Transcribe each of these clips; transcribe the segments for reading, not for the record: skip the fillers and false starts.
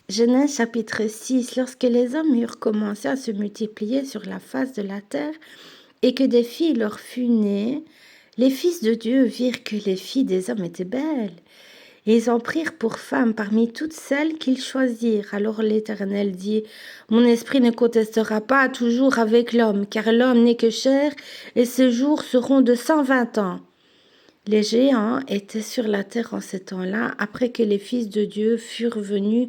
Genèse chapitre 6, lorsque les hommes eurent commencé à se multiplier sur la face de la terre et que des filles leur furent nées, les fils de Dieu virent que les filles des hommes étaient belles. Et ils en prirent pour femmes parmi toutes celles qu'ils choisirent. Alors l'Éternel dit, mon esprit ne contestera pas toujours avec l'homme, car l'homme n'est que chair, et ses jours seront de 120 ans. Les géants étaient sur la terre en ce temps-là, après que les fils de Dieu furent venus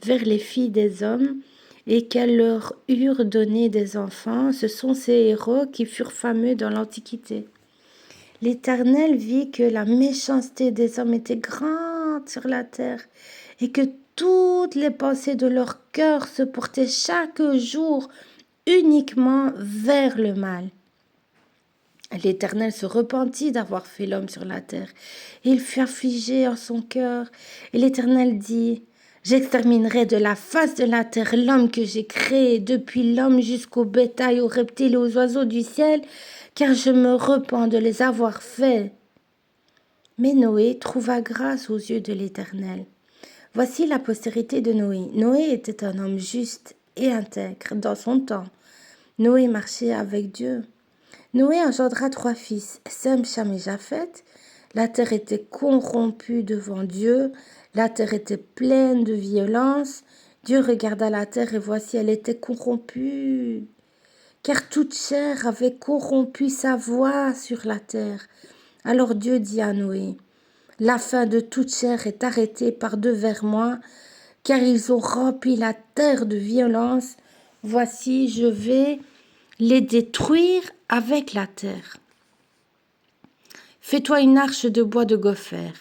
vers les filles des hommes, et qu'elles leur eurent donné des enfants. Ce sont ces héros qui furent fameux dans l'Antiquité. L'Éternel vit que la méchanceté des hommes était grande sur la terre, et que toutes les pensées de leur cœur se portaient chaque jour uniquement vers le mal. L'Éternel se repentit d'avoir fait l'homme sur la terre, et il fut affligé en son cœur. Et l'Éternel dit, j'exterminerai de la face de la terre l'homme que j'ai créé, depuis l'homme jusqu'au bétail, aux reptiles et aux oiseaux du ciel, car je me repens de les avoir faits. Mais Noé trouva grâce aux yeux de l'Éternel. Voici la postérité de Noé. Noé était un homme juste et intègre dans son temps. Noé marchait avec Dieu. Noé engendra 3 fils, Sem, Cham et Japheth. La terre était corrompue devant Dieu. La terre était pleine de violence. Dieu regarda la terre et voici, elle était corrompue, car toute chair avait corrompu sa voix sur la terre. Alors Dieu dit à Noé, la fin de toute chair est arrêtée par devers moi, car ils ont rempli la terre de violence. Voici, je vais les détruire avec la terre. Fais-toi une arche de bois de gopher.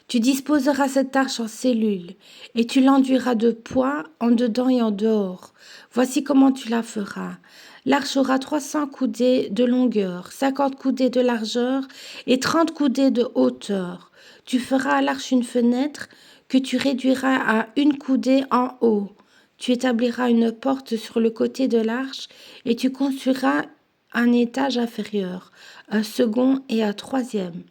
Tu disposeras cette arche en cellules, et tu l'enduiras de poids en dedans et en dehors. Voici comment tu la feras. L'arche aura 300 coudées de longueur, 50 coudées de largeur et 30 coudées de hauteur. Tu feras à l'arche une fenêtre que tu réduiras à 1 coudée en haut. Tu établiras une porte sur le côté de l'arche et tu construiras un étage inférieur, un second et un troisième.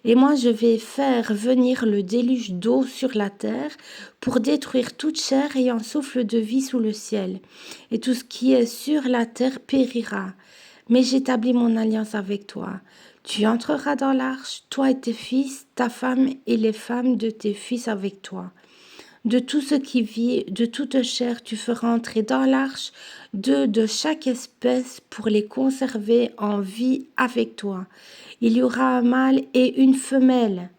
Et moi je vais faire venir le déluge d'eau sur la terre pour détruire toute chair ayant souffle de vie sous le ciel. Et tout ce qui est sur la terre périra. Mais j'établis mon alliance avec toi. Tu entreras dans l'arche, toi et tes fils, ta femme et les femmes de tes fils avec toi. De tout ce qui vit, de toute chair, tu feras entrer dans l'arche 2 de chaque espèce pour les conserver en vie avec toi. Il y aura un mâle et une femelle,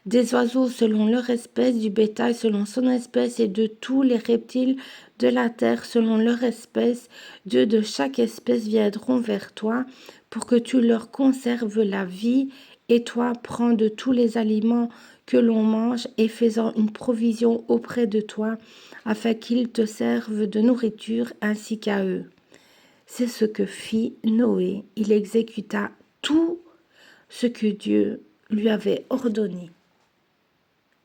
des oiseaux selon leur espèce, du bétail selon son espèce, et de tous les reptiles de la terre selon leur espèce. 2 de chaque espèce viendront vers toi pour que tu leur conserves la vie, et toi prends de tous les aliments que l'on mange et faisant une provision auprès de toi, afin qu'ils te servent de nourriture ainsi qu'à eux. C'est ce que fit Noé. Il exécuta tout ce que Dieu lui avait ordonné.